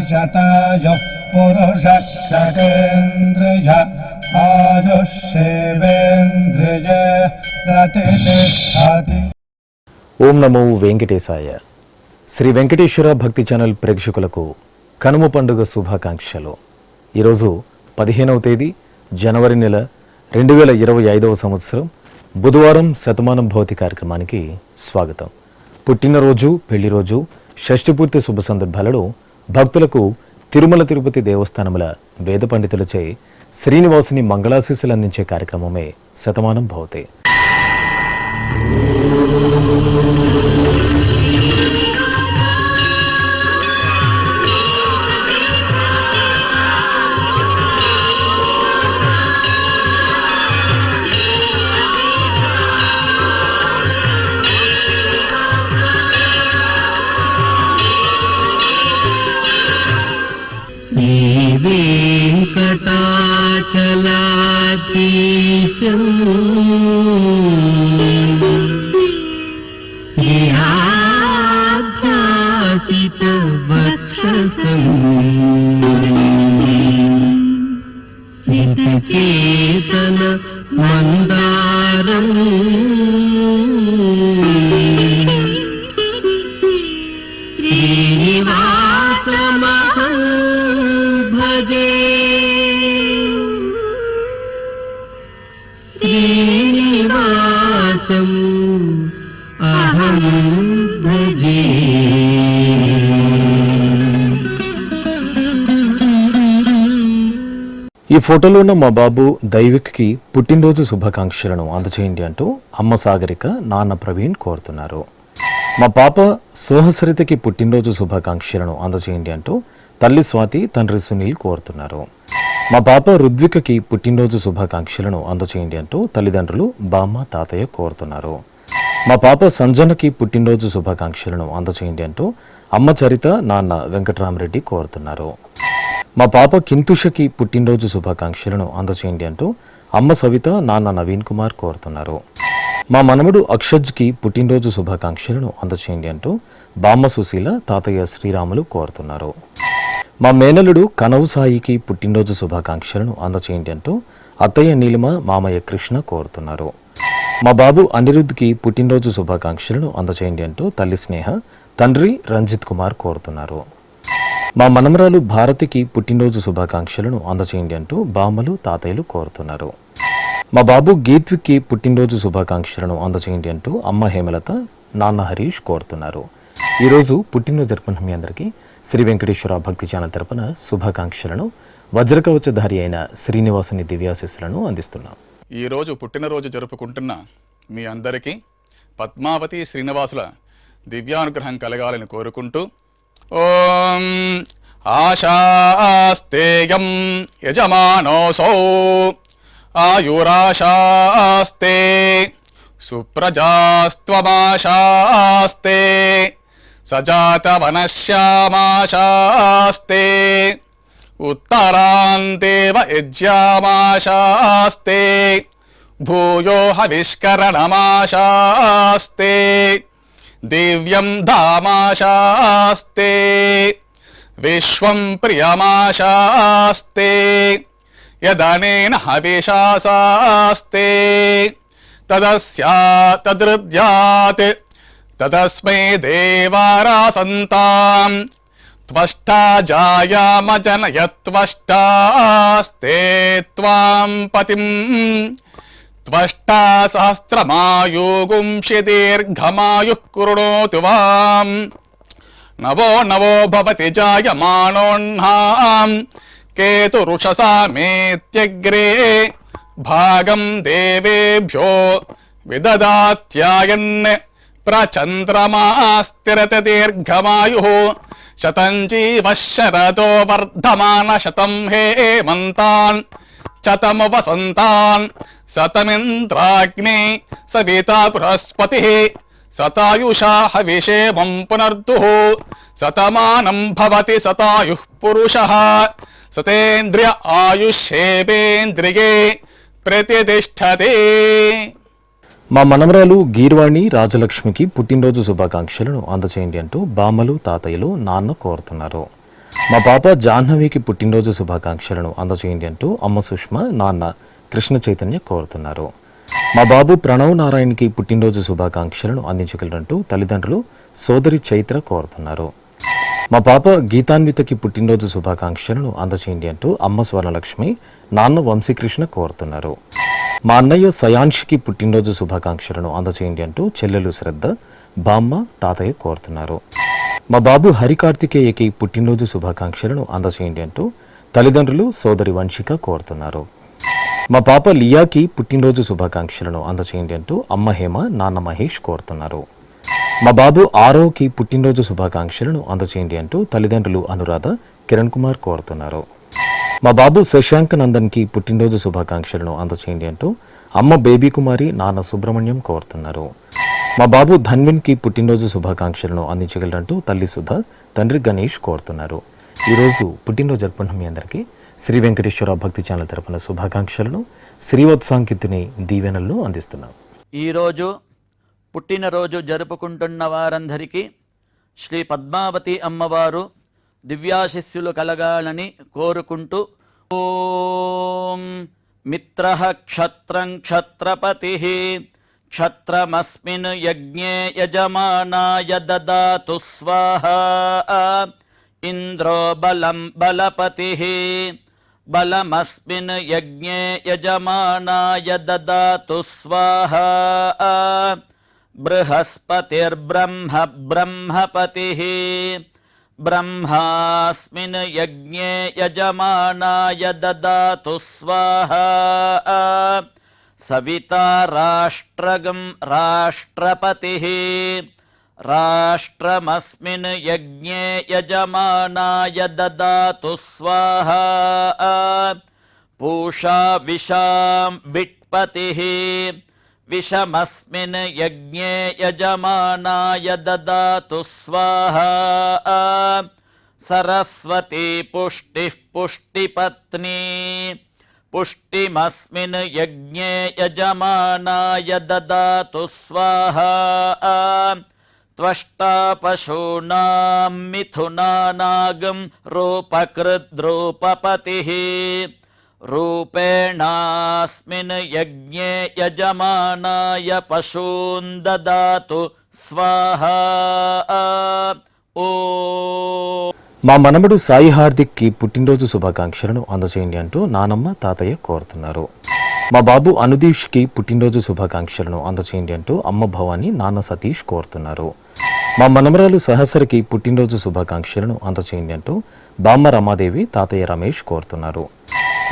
शतायुः पुरुषः शतेन्द्रिय आयुष्येवेन्द्रिय प्रतिष्ठति। ఓం నమో వెంకటేశాయ. శ్రీ వెంకటేశ్వర భక్తి ఛానల్ ప్రేక్షకులకు కనుమ పండుగ శుభాకాంక్షలు. ఈరోజు 15వ తేదీ జనవరి నెల 2025వ సంవత్సరం బుధవారం శతమానం భవతి కార్యక్రమానికి స్వాగతం. పుట్టినరోజు, పెళ్లి రోజు, షష్ఠిపూర్తి శుభ సందర్భాలలో భక్తులకు తిరుమల తిరుపతి దేవస్థానముల వేద పండితులచే శ్రీనివాసుని మంగళాశీస్సులు అందించే కార్యక్రమమే శతమానం భవతి. శ్రీవేంకటాచలాధీశం శ్రీయాధ్యాసితవక్షసం సితచేతన మందారం శ్రీనివాసమహం భజే. శ్రీనివాసం అహం భజే. ఈ ఫోటోలో ఉన్న మా బాబు దైవిక్కి పుట్టినరోజు శుభాకాంక్షలను అందజేయండి అంటూ అమ్మ సాగరిక, నాన్న ప్రవీణ్ కోరుతున్నారు. మా పాప సోహసరితకి పుట్టినరోజు శుభాకాంక్షలను అందజేయండి అంటూ తల్లి స్వాతి, తండ్రి సునీల్ కోరుతున్నారు. మా పాప రుద్వికకి పుట్టినరోజు శుభాకాంక్షలను అందజేయండి అంటూ తల్లిదండ్రులు బామ్మ, తాతయ్య కోరుతున్నారు. మా పాప సంజనకి పుట్టినరోజు శుభాకాంక్షలను అందజేయండి అంటూ అమ్మ చరిత, నాన్న వెంకటరామరెడ్డి కోరుతున్నారు. మా పాప కింతుషకి పుట్టినరోజు శుభాకాంక్షలను అందజేయండి అంటూ అమ్మ సవిత, నాన్న నవీన్ కుమార్ కోరుతున్నారు. మా మనవడు అక్షజ్కి పుట్టినరోజు శుభాకాంక్షలను అందజేయండి అంటూ బామ్మ సుశీల, తాతయ్య శ్రీరాములు కోరుతున్నారు. మా మేనలుడు కనవు సాయికి పుట్టినరోజు శుభాకాంక్షలను అందజేయండి అంటూ అత్తయ్య నీలిమ, మామయ్య కృష్ణ కోరుతున్నారు. మా బాబు అనిరుద్ధ్కి పుట్టినరోజు శుభాకాంక్షలను అందజేయండి అంటూ తల్లి స్నేహ, తండ్రి రంజిత్ కుమార్ కోరుతున్నారు. మా మనమరాలు భారతికి పుట్టినరోజు శుభాకాంక్షలను అందజేయండి అంటూ బామ్మలు, తాతయ్యలు కోరుతున్నారు. మా బాబు గీత్విక్కి పుట్టినరోజు శుభాకాంక్షలను అందజేయండి అంటూ అమ్మ హేమలత, నాన్న హరీష్ కోరుతున్నారు. ఈరోజు పుట్టినరోజు జరుపుకున్న మీ అందరికీ శ్రీ వెంకటేశ్వర భక్తి ఛానల్ తరపున శుభాకాంక్షలను, వజ్రకవచధారి అయిన శ్రీనివాసుని దివ్యాశీస్సులను అందిస్తున్నాం. ఈరోజు పుట్టినరోజు జరుపుకుంటున్న మీ అందరికీ పద్మావతి శ్రీనివాసుల దివ్యానుగ్రహం కలగాలని కోరుకుంటూ ఓం ఆశాస్తేయం యజమానోసౌ ఆయురాశాస్తే సుప్రజాస్త్వమాశాస్తే సజాతవనశ్యామాశాస్తే ఉత్తరాంతేవ యజ్యామాశాస్తే భూయో హవిష్కరణమాశాస్తే దివ్యం ధామాశాస్తే విశ్వం ప్రియమాశాస్తే యదనేన హవిషాసాస్తే తదృద్యాత్ తదస్మై దేవారాసంతాం త్వష్టా జాయామజనయత్వష్టాస్తే త్వాం పతిం త్వష్టా సహస్రమాయుగుంషి దీర్ఘమాయుః కృణోతు వాం నవో నవో భవతి జాయమానోన్హాం కేతురుషసామేత్యగ్రే భాగం దేవేభ్యో విదదాత్యాయన్ ప్రచంద్రమాస్తిరత దీర్ఘమాయుః శతం జీవ శరదో వర్ధమాన శతం హేమంతాన్ శతము వసంతాన్ శతమింద్రాగ్ని సవితా బృహస్పతి శతాయుషా హవిషేమం పునర్దుః శతమానం భవతి శతాయుః పురుషః సతేంద్రియ ఆయుష్యేవేంద్రియే ప్రతిష్టతే. మా మనమరాలు గీర్వాణి రాజలక్ష్మికి పుట్టినరోజు శుభాకాంక్షలను అందచేయండి అంటూ బామ్మలు, తాతయ్యలు, నాన్న కోరుతున్నారు. మా పాప జాహ్నవికి పుట్టినరోజు శుభాకాంక్షలను అందజేయండి అంటూ అమ్మ సుష్మ నాన్న కృష్ణ చైతన్య కోరుతున్నారు. మా బాబు ప్రణవ్ నారాయణకి పుట్టినరోజు శుభాకాంక్షలను అందించగలరంటూ తల్లిదండ్రులు సోదరి చైత్ర కోరుతున్నారు. మా పాప గీతాన్వితకి పుట్టినరోజు శుభాకాంక్షలను అందజేయండి అంటూ అమ్మ స్వర్ణలక్ష్మి నాన్న వంశీకృష్ణ కోరుతున్నారు. మా అన్నయ్య సయాంష్కి పుట్టినరోజు శుభాకాంక్షలను అందజేయండి అంటూ చెల్లెలు శ్రద్ధ బామ్మ తాతయ్య కోరుతున్నారు. మా బాబు హరికార్తికేయకి పుట్టినరోజు శుభాకాంక్షలను అందజేయండి అంటూ తల్లిదండ్రులు సోదరి వంశిక కోరుతున్నారు. మా పాప లియాకి పుట్టినరోజు శుభాకాంక్షలను అందజేయండి అంటూ అమ్మ హేమ నాన్న మహేష్ కోరుతున్నారు. మా బాబు ఆరోకి పుట్టినరోజు శుభాకాంక్షలను అందజేయండి అంటూ తల్లిదండ్రులు అనురాధ కిరణ్ కుమార్ కోరుతున్నారు. మా బాబు శశాంక్ నందన్కి పుట్టినరోజు శుభాకాంక్షలను అందజేయండి అంటూ అమ్మ బేబీ కుమారి నాన్న సుబ్రహ్మణ్యం కోరుతున్నారు. మా బాబు ధన్విన్కి పుట్టినరోజు శుభాకాంక్షలను అందించగలరంటూ తల్లి సుధ తండ్రి గణేష్ కోరుతున్నారు. ఈరోజు పుట్టినరోజు జరుపుకున్న మీ అందరికీ శ్రీ వెంకటేశ్వర భక్తి ఛానల్ తరపున శుభాకాంక్షలను శ్రీవత్సాంకితుని దీవెనలను అందిస్తున్నాం. ఈరోజు పుట్టినరోజు జరుపుకుంటున్న వారందరికీ శ్రీ పద్మావతి అమ్మవారు దివ్యాశిస్సులు కలగాలని కోరుకుంటూ ఓం మిత్రః క్షత్రం క్షత్రపతిః క్షత్రమస్మిన్ యజ్ఞే యజమానాయ దదాతు స్వాహా ఇంద్రో బలం బలపతిః బలమస్మిన్ యజ్ఞే యజమానాయ దదాతు స్వాహా బృహస్పతిర్బ్రహ్మ బ్రహ్మపతిః బ్రహ్మాస్మిన్ యజ్ఞే యజమానాయ దదాతు స్వాహా సవితా రాష్ట్రగం రాష్ట్రపతిః రాష్ట్రమస్మిన్ యజ్ఞే యజమానాయ దదాతు స్వాహా పూషా విషాం విట్పతిః విషమస్మిన్ యజ్ఞే యజమానాయ దదాతు స్వాహా సరస్వతీ పుష్టిః పుష్టిపత్నీ పుష్టిమస్మిన్ యజ్ఞే యజమానాయ దదాతు స్వాహా త్వష్టా పశూనాం మిథునానాగం రూపకృద్రూపపతిః రూపేణాస్మిన్ యజ్ఞే యజమానాయ పశూన్ దదాతు స్వాహా ఓం. మా మనమడు సాయి హార్దిక్కి పుట్టినరోజు శుభాకాంక్షలను అందజేయండి అంటూ నానమ్మ తాతయ్య కోరుతున్నారు. మా బాబు అనుదీష్కి పుట్టినరోజు శుభాకాంక్షలను అందజేయండి అంటూ అమ్మ భవాని నాన్న సతీష్ కోరుతున్నారు. మా మనమరాలు సహస్రకి పుట్టినరోజు శుభాకాంక్షలను అందజేయండి అంటూ బామ్మ రమాదేవి తాతయ్య రమేష్ కోరుతున్నారు.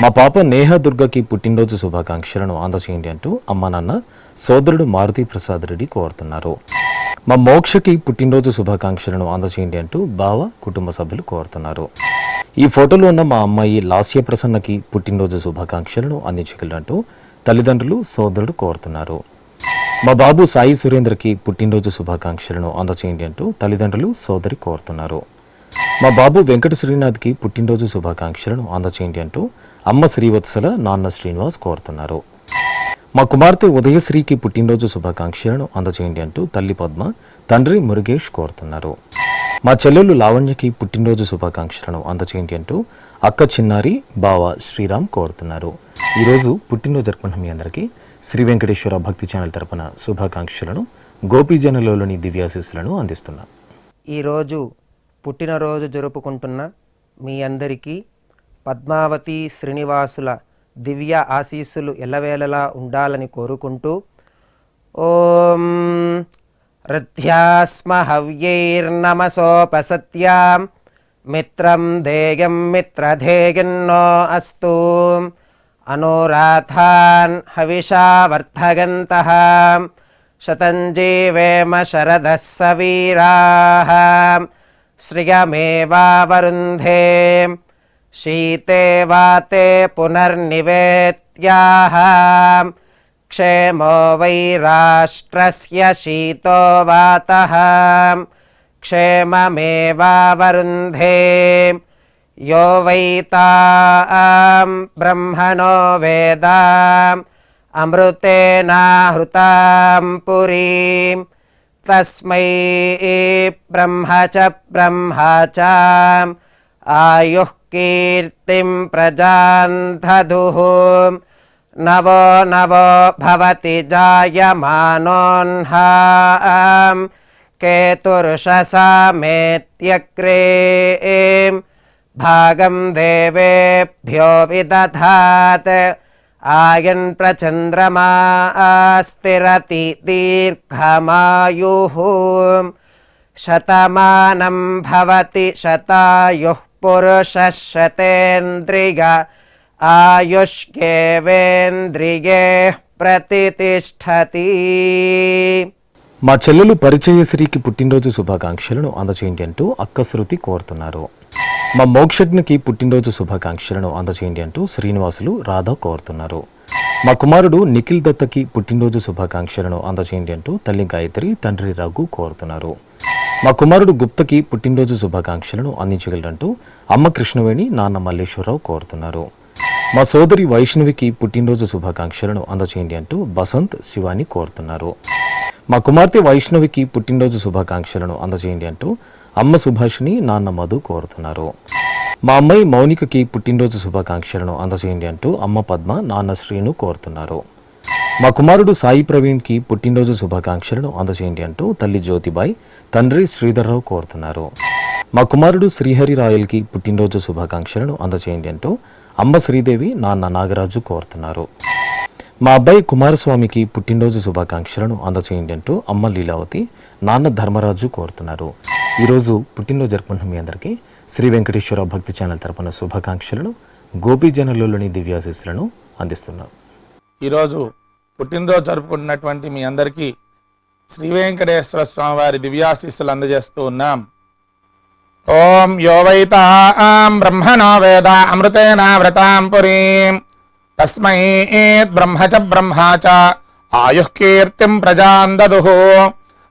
మా పాప నేహ దుర్గకి పుట్టినరోజు శుభాకాంక్షలను అందజేయండి అంటూ అమ్మ నాన్న సోదరుడు మారుతి ప్రసాద్ రెడ్డి కోరుతున్నారు. మా మోక్షకి పుట్టినరోజు శుభాకాంక్షలను అందజేయండి అంటూ బావ కుటుంబ సభ్యులు కోరుతున్నారు. ఈ ఫోటోలో ఉన్న మా అమ్మాయి లాస్య ప్రసన్నకి పుట్టినరోజు శుభాకాంక్షలను అందించగలరంటూ తల్లిదండ్రులు సోదరుడు కోరుతున్నారు. మా బాబు సాయి సురేంద్రకి పుట్టినరోజు శుభాకాంక్షలను అందజేయండి అంటూ తల్లిదండ్రులు సోదరి కోరుతున్నారు. మా బాబు వెంకట శ్రీనాథ్కి పుట్టినరోజు శుభాకాంక్షలను అందజేయండి అంటూ అమ్మ శ్రీవత్సల నాన్న శ్రీనివాస్ కోరుతున్నారు. మా కుమార్తె ఉదయశ్రీకి పుట్టినరోజు శుభాకాంక్షలను అందజేయండి అంటూ తల్లి పద్మ తండ్రి మురుగేష్ కోరుతున్నారు. మా చెల్లెలు లావణ్యకి పుట్టినరోజు శుభాకాంక్షలను అందజేయండి అంటూ అక్క చిన్నారి బావ శ్రీరామ్ కోరుతున్నారు. ఈరోజు పుట్టినరోజు జరుపుకున్న మీ అందరికీ శ్రీ వెంకటేశ్వర భక్తి ఛానల్ తరపున శుభాకాంక్షలను గోపీజనులలోని దివ్యాశీస్సులను అందిస్తున్నాం. ఈరోజు పుట్టినరోజు జరుపుకుంటున్న మీ అందరికీ పద్మావతి శ్రీనివాసుల దివ్య ఆశీస్సులు ఎల్లవేళలా ఉండాలని కోరుకుంటూ ఓం రథ్యాస్మ హవ్యైర్నమసోపసత్యాం మిత్రం ధేయం మిత్రధేయన్నో అస్తు అనురాధాన్ హవిషా వర్ధగంతః శతం జీవేమ శరదః సవీరాః శ్రియమేవావరుంధే శీతే వాతే పునర్నివేత్యాః క్షేమో వై రాష్ట్రస్య శీతో వాతః క్షేమమేవావరుంధే యో వై తాం బ్రహ్మణో వేద అమృతేనాహృతాం పురీం తస్మై బ్రహ్మ చ आयुः कीर्तिं प्रजां दधुः नवो नवो भवति जायमानोऽह्नां केतुर्षसामेत्यग्रे भागं देवेभ्यो विदधात् आयन् प्रचन्द्रमा स्थिरति दीर्घमायुः शतमानं भवति शतायुः पुरुषः शतेन्द्रिय आयुष्येवेन्द्रिये प्रतिष्ठति. మా చెల్లెలు పరిచయశ్రీకి పుట్టినరోజు శుభాకాంక్షలను అందజేయండి అంటూ అక్క శృతి కోరుతున్నారు. మా మోక్షజ్ఞకి పుట్టినరోజు శుభాకాంక్షలను అందజేయండి అంటూ శ్రీనివాసులు రాధా కోరుతున్నారు. మా కుమారుడు నిఖిల్ దత్తకి పుట్టినరోజు శుభాకాంక్షలను అందజేయండి అంటూ తల్లి గాయత్రి తండ్రి రఘు కోరుతున్నారు. మా కుమారుడు గుప్తకి పుట్టినరోజు శుభాకాంక్షలను అందించగలరంటూ అమ్మ కృష్ణవేణి నాన్న మల్లేశ్వరరావు కోరుతున్నారు. మా సోదరి వైష్ణవికి పుట్టినరోజు శుభాకాంక్షలను అందజేయండి అంటూ బసంత్ శివాని కోరుతున్నారు. మా కుమార్తె వైష్ణవికి పుట్టినరోజు శుభాకాంక్షలను అందజేయండి అంటూ అమ్మ సుభాషిణి నాన్న మధు కోరుతున్నారు. మా అమ్మాయి మౌనికకి పుట్టినరోజు శుభాకాంక్షలను అందజేయండి అంటూ అమ్మ పద్మ నాన్న శ్రీను కోరుతున్నారు. మా కుమారుడు సాయి ప్రవీణ్కి పుట్టినరోజు శుభాకాంక్షలను అందజేయండి అంటూ తల్లి జ్యోతిబాయ్ తండ్రి శ్రీధర్రావు కోరుతున్నారు. మా కుమారుడు శ్రీహరి రాయల్కి పుట్టినరోజు శుభాకాంక్షలను అందజేయండి అంటూ అమ్మ శ్రీదేవి నాన్న నాగరాజు కోరుతున్నారు. మా అబ్బాయి కుమారస్వామికి పుట్టినరోజు శుభాకాంక్షలను అందజేయండి అంటూ అమ్మ లీలావతి నాన్న ధర్మరాజు కోరుతున్నారు. ఈరోజు పుట్టినరోజు జరుపుకుంటున్న మీ అందరికీ శ్రీ వెంకటేశ్వర భక్తి ఛానల్ తరపున శుభాకాంక్షలను గోపీజనులలోని దివ్యాశీస్సులను అందిస్తున్నాం. ఈరోజు పుట్టినరోజు జరుపుకుంటున్నటువంటి మీ అందరికీ శ్రీ వెంకటేశ్వర స్వామి వారి దివ్యాశీస్సులు అందజేస్తూ ఉన్నాం. ఓం యో వైతాం బ్రహ్మణో వేద అమృతేన వ్రతాం పురీం తస్మై బ్రహ్మ చ బ్రహ్మా చ ఆయుః కీర్తిం ప్రజాం దదుః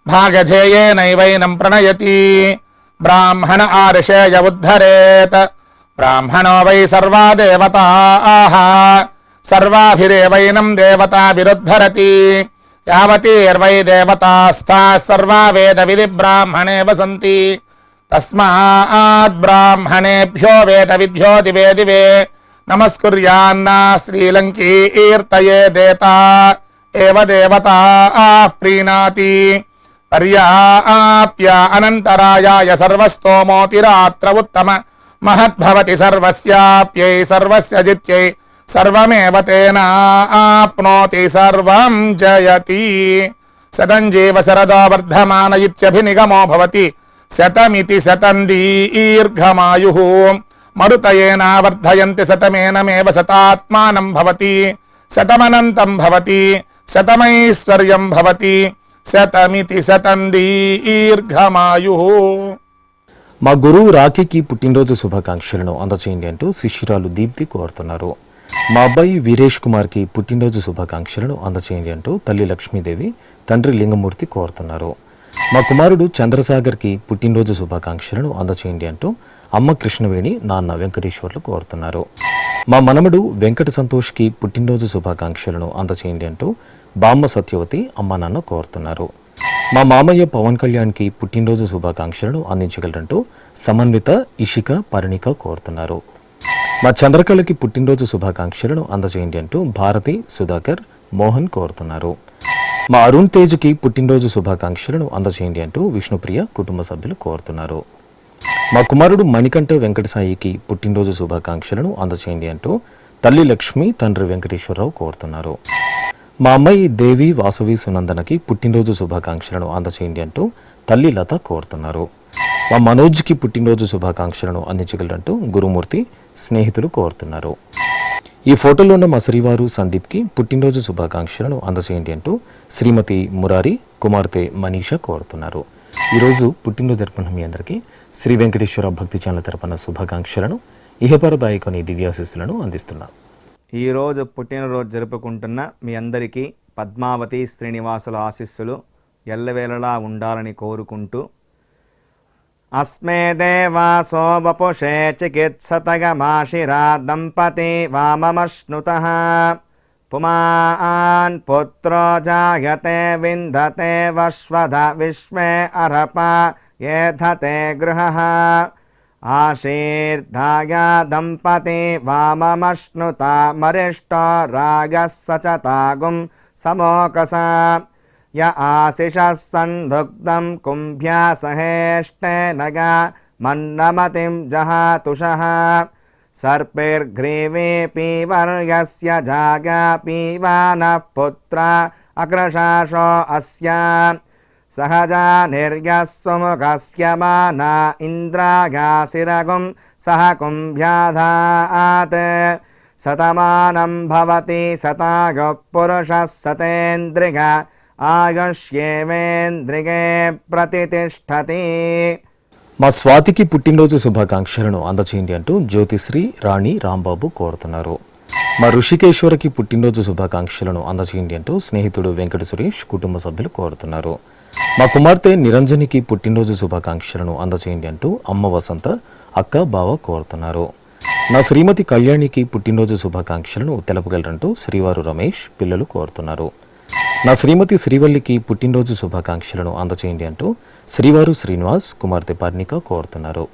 భాగధేయేనైవైనం ప్రణయతి బ్రాహ్మణ ఆర్షేయ ఉద్ధరేత్ బ్రాహ్మణో వై సర్వా దేవతాః సర్వాభిరేవైనం దేవతాభిరుద్ధరతి యావతీర్వై దేవతాస్థాః సర్వా వేద విధి బ్రాహ్మణే వసంతి తస్మాత్ బ్రాహ్మణేభ్యో వేద విద్యో దివే దివే నమస్కుర్యాన్నా శ్రీలంకీర్తయే దేతా ఏవ దేవతా ప్రీణాతి పర్యాప్య అనంతరాయాయ సర్వస్తోమోతిరాత్ర ఉత్తమ మహద్భవతి సర్వస్యాప్యై సర్వస్య జిత్యై సర్వమేవ తేనాప్నోతి సర్వం జయతి శతం జీవ శరదో వర్ధమాన ఇత్యభినిగమో భవతి శతమితి శతం దీర్ఘమాయుః మరుతయేన వర్ధయంతి శతమేనమేవ శతాత్మానం భవతి శతమనంతం భవతి శతమైశ్వర్యం భవతి శతమితి శతం దీర్ఘమాయుః. మా గురువు రాఖీకి పుట్టినరోజు శుభాకాంక్షలను అందజేయండి అంటూ శిష్యురాలు దీప్తి కోరుతున్నారు. మా అబ్బాయి వీరేష్ కుమార్కి పుట్టినరోజు శుభాకాంక్షలను అందజేయండి అంటూ తల్లి లక్ష్మీదేవి తండ్రి లింగమూర్తి కోరుతున్నారు. మా కుమారుడు చంద్రసాగర్కి పుట్టినరోజు శుభాకాంక్షలను అందజేయండి అంటూ అమ్మ కృష్ణవేణి నాన్న వెంకటేశ్వర్లు కోరుతున్నారు. మా మనమడు వెంకట సంతోష్కి పుట్టినరోజు శుభాకాంక్షలను అందజేయండి అంటూ బామ్మ సత్యవతి అమ్మ నాన్న కోరుతున్నారు. మా మామయ్య పవన్ కళ్యాణ్కి పుట్టినరోజు శుభాకాంక్షలను అందించగలరంటూ సమన్విత ఇషిక పరిణిక కోరుతున్నారు. మా చంద్రకళకి పుట్టినరోజు శుభాకాంక్షలను అందజేయండి అంటూ భారతి సుధాకర్ మోహన్ కోరుతున్నారు. మా అరుణ్ తేజ్కి పుట్టినరోజు శుభాకాంక్షలను అందజేయండి అంటూ విష్ణుప్రియ కుటుంబ సభ్యులు కోరుతున్నారు. మా కుమారుడు మణికంఠ వెంకటసాయికి పుట్టినరోజు శుభాకాంక్షలను అందజేయండి అంటూ తల్లి లక్ష్మి తండ్రి వెంకటేశ్వరరావు కోరుతున్నారు. మా అమ్మాయి దేవి వాసవి సునందనకి పుట్టినరోజు శుభాకాంక్షలను అందజేయండి అంటూ తల్లి లత కోరుతున్నారు. మా మనోజ్కి పుట్టినరోజు శుభాకాంక్షలను అందించగలరంటూ గురుమూర్తి స్నేహితులు కోరుతున్నారు. ఈ ఫోటోలో ఉన్న మా శ్రీవారు సందీప్కి పుట్టినరోజు శుభాకాంక్షలను అందజేయండి అంటూ శ్రీమతి మురారి కుమార్తె మనీషా కోరుతున్నారు. ఈరోజు పుట్టినరోజు జరుపుకున్న మీ అందరికీ శ్రీ వెంకటేశ్వర భక్తి ఛానల్ తరపున శుభాకాంక్షలను ఇహపరదాయకొని దివ్యాశీస్సులను అందిస్తున్నాం. ఈరోజు పుట్టినరోజు జరుపుకుంటున్న మీ అందరికీ పద్మావతి శ్రీనివాసుల ఆశీస్సులు ఎల్లవేళలా ఉండాలని కోరుకుంటూ అస్మే దేవాసో వపుషే చికిత్సతగమాశిరా దంపతి వామమశ్నుతః పుమాన్ పుత్రో జాయతే విందతే వశ్వధ విశ్వే అర్హప ఏధతే గృహః आशीर्धाय दम्पते वाममश्नुता मरिष्ट रागः सचतागुं समोकसा य आशिषः सन्दुग्धं कुम्भ्या सहेष्टेनगा मन्नमतिं जहातुषः सर्पैर्ग्रीवे पीवर्यस्य जागा पीवानः पुत्रा अग्रशाशो अस्य सहजा निर्यः सुमुखस्य माना इन्द्रागासिरगुं सह कुम्भ्याधात् शतमानं भवति शतायुः पुरुषः शतेन्द्रिय आयुष्येवेन्द्रिये प्रतितिष्ठति. మా స్వాతికి పుట్టినరోజు శుభాకాంక్షలను అందచేయండి అంటూ జ్యోతిశ్రీ రాణి రాంబాబు కోరుతున్నారు. మా ఋషికేశ్వరకి పుట్టినరోజు శుభాకాంక్షలను అందచేయండి అంటూ స్నేహితుడు వెంకట సురేష్ కుటుంబ సభ్యులు కోరుతున్నారు. మా కుమార్తె నిరంజనికి పుట్టినరోజు శుభాకాంక్షలను అందచేయండి అంటూ అమ్మ వసంత అక్క బావ కోరుతున్నారు. నా శ్రీమతి కళ్యాణికి పుట్టినరోజు శుభాకాంక్షలను తెలపగలరంటూ శ్రీవారు రమేష్ పిల్లలు కోరుతున్నారు. నా శ్రీమతి శ్రీవల్లికి పుట్టినరోజు శుభాకాంక్షలను అందచేయండి అంటూ శ్రీవారు శ్రీనివాస్ కుమార్తె పర్ణిక కోరుతున్నారు.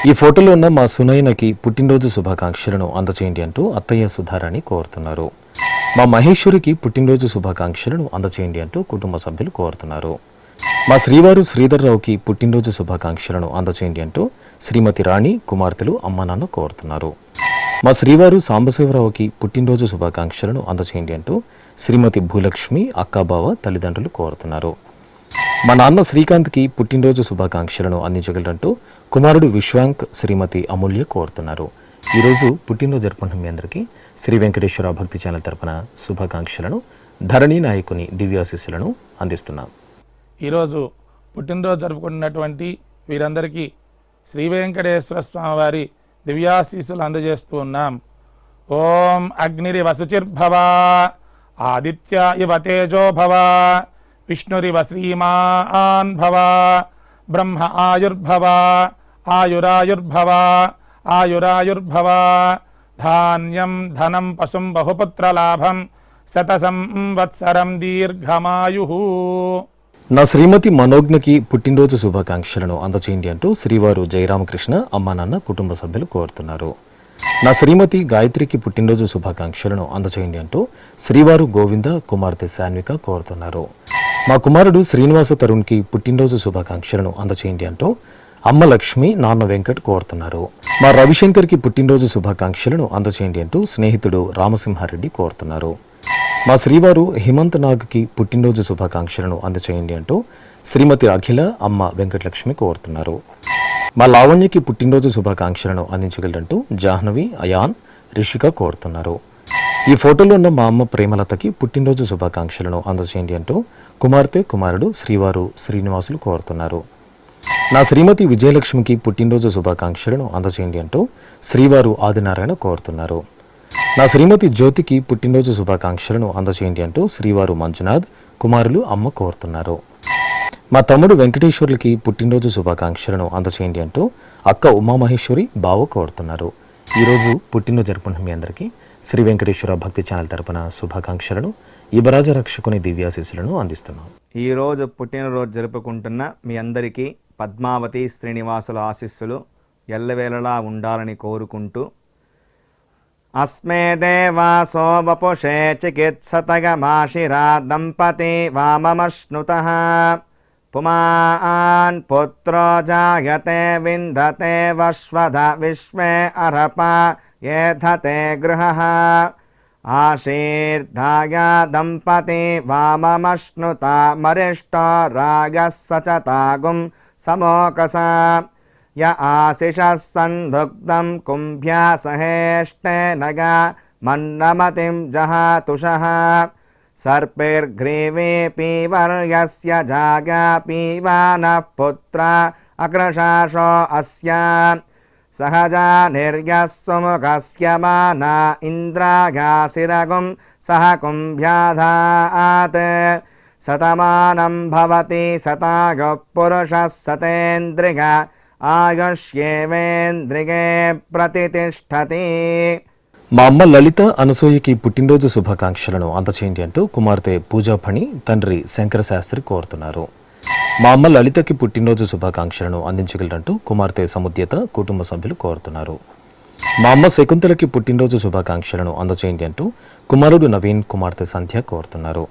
ఈ ఫోటోలో ఉన్న మా సునయనకి పుట్టినరోజు శుభాకాంక్షలను అందచేయండి అంటూ అత్తయ్య సుధారాణి కోరుతున్నారు. మా మహేశ్వరికి పుట్టినరోజు శుభాకాంక్షలను అందచేయండి అంటూ కుటుంబ సభ్యులు కోరుతున్నారు. మా శ్రీవారు శ్రీధర్రావుకి పుట్టినరోజు శుభాకాంక్షలను అందచేయండి అంటూ శ్రీమతి రాణి కుమార్తెలు అమ్మ నాన్న కోరుతున్నారు. మా శ్రీవారు సాంబశివరావుకి పుట్టినరోజు శుభాకాంక్షలను అందచేయండి అంటూ శ్రీమతి భూలక్ష్మి అక్కాబావ తల్లిదండ్రులు కోరుతున్నారు. మా నాన్న శ్రీకాంత్కి పుట్టినరోజు శుభాకాంక్షలను అందించగలరంటూ కుమారుడు విశ్వాంక్ శ్రీమతి అమూల్య కోరుతున్నారు. ఈరోజు పుట్టినరోజు జరుపుకుంటున్న మీ అందరికీ శ్రీ వెంకటేశ్వర భక్తి ఛానల్ తరపున శుభాకాంక్షలను ధరణి నాయకుని దివ్యాశీస్సులను అందిస్తున్నాం. ఈరోజు పుట్టినరోజు జరుపుకుంటున్నటువంటి వీరందరికీ శ్రీ వెంకటేశ్వర స్వామివారి దివ్యాశీస్సులు అందజేస్తూ ఉన్నాం. ఓం అగ్నిరివ శుచిర్భవ ఆదిత్య ఇవ తేజో భవ విష్ణురివ శ్రీమాన్ భవ బ్రహ్మ ఆయుర్భవ ఆయురాయుర్భవ ఆయురాయుర్భవ ధాన్యం ధనం పశుం బహుపుత్రలాభం శతసంవత్సరం దీర్ఘమాయు. నా శ్రీమతి మనోజ్ఞకి పుట్టినరోజు శుభాకాంక్షలను అందచేయండి అంటూ శ్రీవారు జయరామకృష్ణ అమ్మ నాన్న కుటుంబ సభ్యులు కోరుతున్నారు. నా శ్రీమతి గాయత్రికి పుట్టినరోజు శుభాకాంక్షలను అందచేయండి అంటూ శ్రీవారు గోవింద కుమార్తె శాన్విక కోరుతున్నారు. మా కుమారుడు శ్రీనివాస తరుణ్కి పుట్టినరోజు శుభాకాంక్షలను అందచేయండి అంటూ అమ్మ లక్ష్మి నాన్న వెంకట్ కోరుతున్నారు. మా రవిశంకర్కి పుట్టినరోజు శుభాకాంక్షలను అందచేయండి అంటూ స్నేహితుడు రామసింహారెడ్డి కోరుతున్నారు. మా శ్రీవారు హిమంత్ నాగ్కి పుట్టినరోజు శుభాకాంక్షలను అందచేయండి అంటూ శ్రీమతి అఖిల అమ్మ వెంకటలక్ష్మి కోరుతున్నారు. మా లావణ్యకి పుట్టినరోజు శుభాకాంక్షలను అందించగలరంటూ జాహ్నవి అయాన్ రిషిక కోరుతున్నారు. ఈ ఫోటోలో ఉన్న మా అమ్మ ప్రేమలతకి పుట్టినరోజు శుభాకాంక్షలను అందచేయండి అంటూ కుమార్తె కుమారుడు శ్రీవారు శ్రీనివాసులు కోరుతున్నారు. నా శ్రీమతి విజయలక్ష్మికి పుట్టినరోజు శుభాకాంక్షలను అందచేయండి అంటూ శ్రీవారు ఆదినారాయణ కోరుతున్నారు. నా శ్రీమతి జ్యోతికి పుట్టినరోజు శుభాకాంక్షలను అందచేయండి అంటూ శ్రీవారు మంజునాథ్ కుమారులు అమ్మ కోరుతున్నారు. మా తమ్ముడు వెంకటేశ్వర్లకి పుట్టినరోజు శుభాకాంక్షలను అందచేయండి అంటూ అక్క ఉమామహేశ్వరి బావ కోరుతున్నారు. ఈరోజు పుట్టినరోజు జరుపుకుంటున్న మీ అందరికీ శ్రీ వెంకటేశ్వర భక్తి ఛానల్ తరపున శుభాకాంక్షలను యువరాజ రక్షకుని దివ్యాశీస్సులను అందిస్తున్నాం. ఈరోజు పుట్టినరోజు జరుపుకుంటున్న మీ అందరికీ పద్మావతి శ్రీనివాసుల ఆశీస్సులు ఎల్లవేళలా ఉండాలని కోరుకుంటూ అస్మే దేవాసో వపుషే చికిత్సతగమాశిరా దంపతి వామమశ్నుతః పుమాన్ పుత్రో జాయతే విందతే వశ్వధ విశ్వే అరప ఏధతే గృహః ఆశీర్ధాయ దంపతి వామమశ్నుతా మరిష్ట రాగः సచతాగుం సమోకసా య ఆశిషः సందుగ్ధం కుంభ్యా సహేష్టేనగా మన్నమతిం జహాతుషः సర్పైర్గ్రీవే పీవర్యస్య జాగా పీవానః పుత్రా అగ్రశాశో అస్య సహజా నిర్యः సుముఖస్య మానా ఇంద్రాగాసిరగుం సహ కుంభ్యాధాత్ శతమానం భవతి శతాయుః పురుషः శతేంద్రియ ఆయుష్యేవేంద్రియే ప్రతితిష్ఠతి. మా అమ్మ లలిత అనసూయకి పుట్టినరోజు శుభాకాంక్షలను అందచేయండి అంటూ కుమార్తె పూజాఫణి తండ్రి శంకర శాస్త్రి కోరుతున్నారు. మా అమ్మ లలితకి పుట్టినరోజు శుభాకాంక్షలను అందించగలరంటూ కుమార్తె సముద్యత కుటుంబ సభ్యులు కోరుతున్నారు. మా అమ్మ శకుంతలకి పుట్టినరోజు శుభాకాంక్షలను అందచేయండి అంటూ కుమారుడు నవీన్ కుమార్తె సంధ్య కోరుతున్నారు.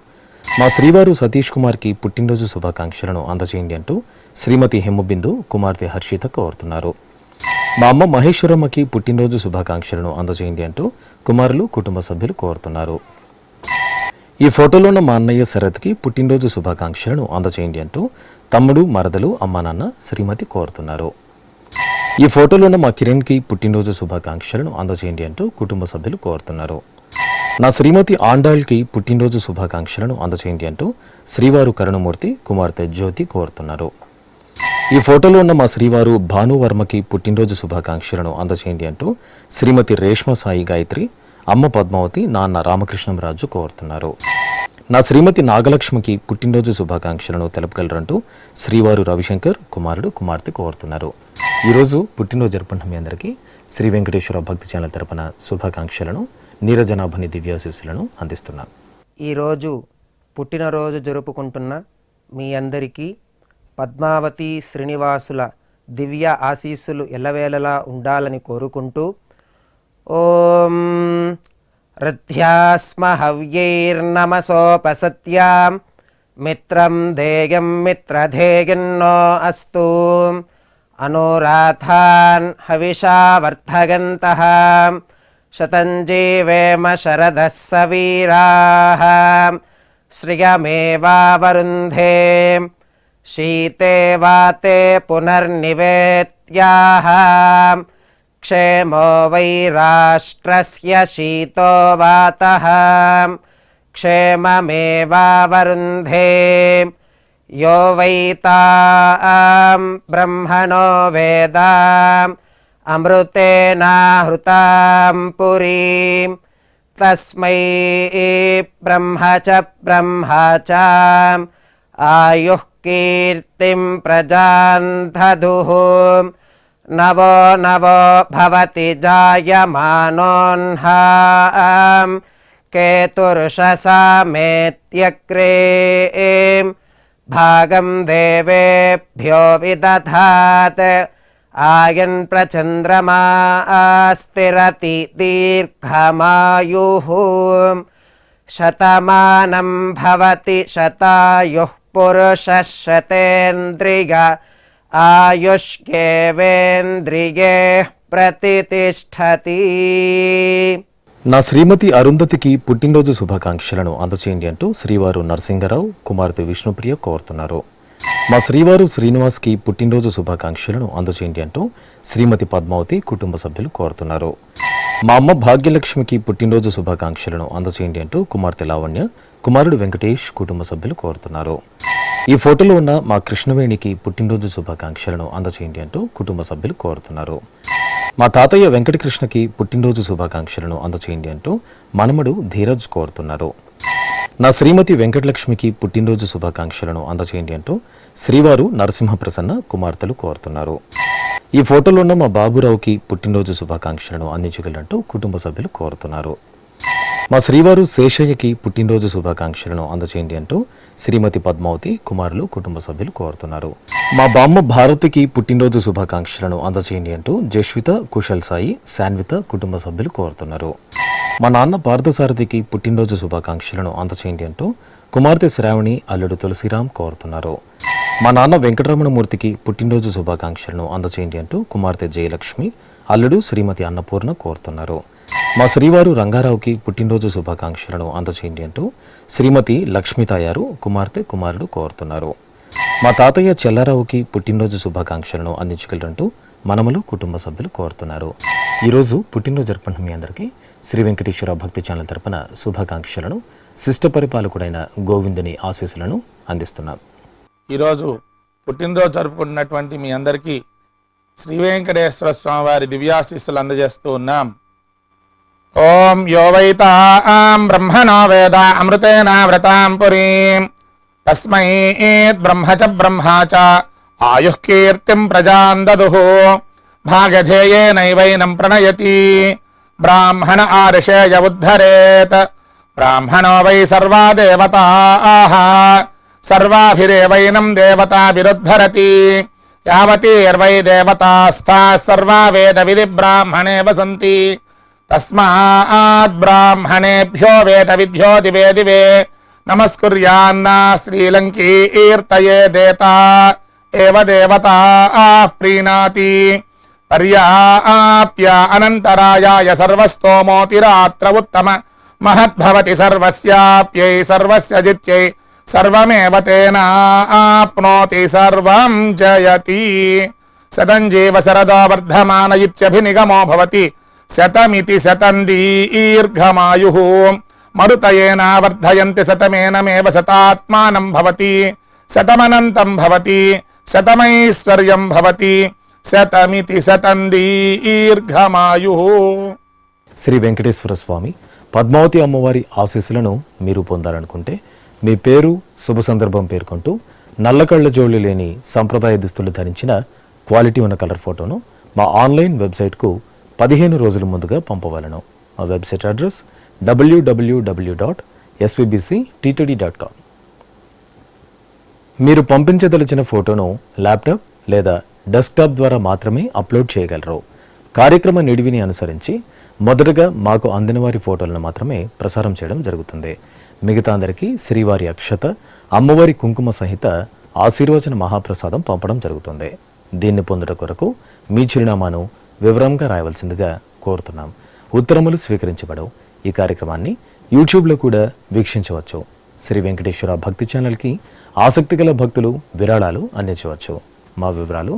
మా శ్రీవారు సతీష్ కుమార్కి పుట్టినరోజు శుభాకాంక్షలను అందచేయండి అంటూ శ్రీమతి హెమ్మబిందు కుమార్తె హర్షిత కోరుతున్నారు. మా అమ్మ మహేశ్వరమ్మకి పుట్టినరోజు శుభాకాంక్షలను అందజేయండి అంటూ కుమారులు కుటుంబ సభ్యులు కోరుతున్నారు. ఈ ఫోటోలో ఉన్న మా అన్నయ్య శరత్కి పుట్టినరోజు శుభాకాంక్షలను అందజేయండి అంటూ తమ్ముడు మరదలు అమ్మా నాన్న శ్రీమతి కోరుతున్నారు. ఈ ఫోటోలో ఉన్న మా కిరణ్కి పుట్టినరోజు శుభాకాంక్షలను అందజేయండి అంటూ కుటుంబ సభ్యులు కోరుతున్నారు. నా శ్రీమతి ఆండాళ్కి పుట్టినరోజు శుభాకాంక్షలను అందజేయండి అంటూ శ్రీవారు కరుణమూర్తి కుమార్తె జ్యోతి కోరుతున్నారు. ఈ ఫోటోలో ఉన్న మా శ్రీవారు భానువర్మకి పుట్టినరోజు శుభాకాంక్షలను అందజేయండి అంటూ శ్రీమతి రేష్మ సాయి గాయత్రి అమ్మ పద్మావతి నాన్న రామకృష్ణంరాజు కోరుతున్నారు. నా శ్రీమతి నాగలక్ష్మికి పుట్టినరోజు శుభాకాంక్షలను తెలుపగలరంటూ శ్రీవారు రవిశంకర్ కుమారుడు కుమార్తె కోరుతున్నారు. ఈరోజు పుట్టినరోజు జరుపుకుంటున్న మీ అందరికీ శ్రీ వెంకటేశ్వర భక్తి ఛానల్ తరపున శుభాకాంక్షలను నీరజనాభని దివ్యాశీస్సులను అందిస్తున్నాను. ఈరోజు పుట్టినరోజు జరుపుకుంటున్న మీ అందరికీ పద్మావతి శ్రీనివాసుల దివ్య ఆశీస్సులు ఎల్లవేళలా ఉండాలని కోరుకుంటూ ఓం రథ్యాస్మ హవ్యైర్నమసోపసత్యాం మిత్రం ధేయం మిత్రధేయన్నో అస్తు అనురాధాన్ హవిషా వర్ధగంతః శతం జీవేమ శరదः సవీరాः శ్రియమేవావరుంధే శీతే వాతే పునర్నివేత్యాః క్షేమో వై రాష్ట్రస్య శీతో వాతః క్షేమమేవావరుంధే యో వై తాం బ్రహ్మణో వేదాం అమృతేనాహృతాం పురీం తస్మై బ్రహ్మ చ ఆయుః కీర్తిం ప్రజాం దదుః నవో నవో భవతి జాయమానోన్హాం కేతుర్షసామేత్యగ్రే భాగం దేవేభ్యో విదధాత్ ఆయన్ ప్రచంద్రమా స్థిరతి దీర్ఘమాయుః శతమానం భవతి శతాయుః పురుషः శతేంద్రియ ఆయుష్యేవేంద్రియే ప్రతితిష్ఠతి. నా శ్రీమతి అరుంధతికి పుట్టినరోజు శుభాకాంక్షలను అందచేయండి అంటూ శ్రీవారు నరసింగరావు కుమార్తె విష్ణుప్రియ కోరుతున్నారు. మా శ్రీవారు శ్రీనివాస్కి పుట్టినరోజు శుభాకాంక్షలను అందచేయండి అంటూ శ్రీమతి పద్మావతి కుటుంబ సభ్యులు కోరుతున్నారు. మా అమ్మ భాగ్యలక్ష్మికి పుట్టినరోజు శుభాకాంక్షలను అందచేయండి అంటూ కుమార్తె లావణ్య కుమారుడు వెంకటేష్ కుటుంబ సభ్యులు కోరుతున్నారు. ఈ ఫోటోలో ఉన్న మా కృష్ణవేణికి పుట్టినరోజు శుభాకాంక్షలను అందచేయండి అంటూ కుటుంబ సభ్యులు కోరుతున్నారు. మా తాతయ్య వెంకటకృష్ణకి పుట్టినరోజు శుభాకాంక్షలను అందచేయండి అంటూ మనమడు ధీరజ్ కోరుతున్నారు. నా శ్రీమతి వెంకటలక్ష్మికి పుట్టినరోజు శుభాకాంక్షలను అందచేయండి అంటూ శ్రీవారు నరసింహప్రసన్న కుమార్తెలు కోరుతున్నారు. ఈ ఫోటోలో ఉన్న మా బాబురావుకి పుట్టినరోజు శుభాకాంక్షలను అందించగలంటూ కుటుంబ సభ్యులు కోరుతున్నారు. మా శ్రీవారు శేషయ్యకి పుట్టినరోజు శుభాకాంక్షలను అందచేయండి అంటూ శ్రీమతి పద్మావతి కుమారులు కుటుంబ సభ్యులు కోరుతున్నారు. మా బామ్మ భారతికి పుట్టినరోజు శుభాకాంక్షలను అందచేయండి అంటూ జస్విత కుశల్ సాయి శాన్విత కుటుంబ సభ్యులు కోరుతున్నారు. మా నాన్న పార్థసారథికి పుట్టినరోజు శుభాకాంక్షలను అందచేయండి అంటూ కుమార్తె శ్రావణి అల్లుడు తులసిరామ్ కోరుతున్నారు. మా నాన్న వెంకటరమణమూర్తికి పుట్టినరోజు శుభాకాంక్షలను అందచేయండి అంటూ కుమార్తె జయలక్ష్మి అల్లుడు శ్రీమతి అన్నపూర్ణ కోరుతున్నారు. మా శ్రీవారు రంగారావుకి పుట్టినరోజు శుభాకాంక్షలను అందచేయండి అంటూ శ్రీమతి లక్ష్మీతాయారు కుమార్తె కుమారుడు కోరుతున్నారు. మా తాతయ్య చెల్లారావుకి పుట్టినరోజు శుభాకాంక్షలను అందించగలరంటూ మనమలు కుటుంబ సభ్యులు కోరుతున్నారు. ఈరోజు పుట్టినరోజు జరుపుకుంటున్న మీ అందరికీ శ్రీ వెంకటేశ్వర భక్తి ఛానల్ తరపున శుభాకాంక్షలను శిష్ట పరిపాలకుడైన గోవిందుని ఆశీస్సులను అందిస్తున్నాం. ఈరోజు పుట్టినరోజు జరుపుకుంటున్నటువంటి మీ అందరికీ శ్రీ వెంకటేశ్వర స్వామి వారి దివ్యాశీస్సులు అందజేస్తూ ఉన్నాం. ఓం యో వైతాం బ్రహ్మణో వేద అమృతేనావ్రతాం పురీం తస్మై బ్రహ్మ చ ఆయుః కీర్తిం ప్రజాం దదుః భాగధేయేనైవైనం ప్రణయతి బ్రాహ్మణ ఆర్షేయ ఉద్ధరేత్ బ్రాహ్మణో వై సర్వా దేవతాః సర్వాభిరేవైనం దేవతాభిరుద్ధరతి యావతీర్వై దేవతాస్థా సర్వా వేద విధి బ్రాహ్మణే వసంతి తస్మాత్ బ్రాహ్మణేభ్యో వేద విద్యో దివే దివే నమస్కుర్యాన్నా శ్రీలంకీర్తయే దేతా ఏవ దేవతా ప్రీణాతి పర్యాప్య అనంతరాయాయ సర్వస్తోమోతిరాత్ర ఉత్తమ మహద్భవతి సర్వస్యాప్యై సర్వస్య జిత్యై సర్వమేవ తేనాప్నోతి సర్వం జయతి శతం జీవ శరదో వర్ధమాన ఇత్యభినిగమో భవతి శతమితి శతం దీర్ఘమాయుః మరుతయేన వర్ధయంతి శతమేనమేవ శతాత్మానం భవతి శతమనంతం భవతి శతమైశ్వర్యం భవతి శతమితి శతం దీర్ఘమాయుః. శ్రీ వెంకటేశ్వర స్వామి పద్మావతి అమ్మవారి ఆశీస్సులను మీరు పొందాలనుకుంటే మీ పేరు శుభ సందర్భం పేర్కొంటూ నల్లకళ్ళ జోళ్ళు లేని సంప్రదాయ దుస్తులు ధరించిన క్వాలిటీ ఉన్న కలర్ ఫోటోను మా ఆన్లైన్ వెబ్సైట్కు 15 రోజుల ముందుగా పంపవలను. మా వెబ్సైట్ అడ్రస్ www.svbcttd.com. మీరు పంపించదలిచిన ఫోటోను ల్యాప్టాప్ లేదా డెస్క్టాప్ ద్వారా మాత్రమే అప్లోడ్ చేయగలరు. కార్యక్రమ నిడివిని అనుసరించి మొదటగా మాకు అందిన వారి ఫోటోలను మాత్రమే ప్రసారం చేయడం జరుగుతుంది. మిగతా అందరికీ శ్రీవారి అక్షత, అమ్మవారి కుంకుమ సహిత ఆశీర్వచన మహాప్రసాదం పంపడం జరుగుతుంది. దీన్ని పొందుట కొరకు మీ చిరునామాను వివరంగా రాయవలసిందిగా కోరుతున్నాం. ఉత్తరములు స్వీకరించబడవు. ఈ కార్యక్రమాన్ని యూట్యూబ్లో కూడా వీక్షించవచ్చు. శ్రీ వెంకటేశ్వర భక్తి ఛానల్కి ఆసక్తిగల భక్తులు విరాళాలు అందించవచ్చు. మా వివరాలు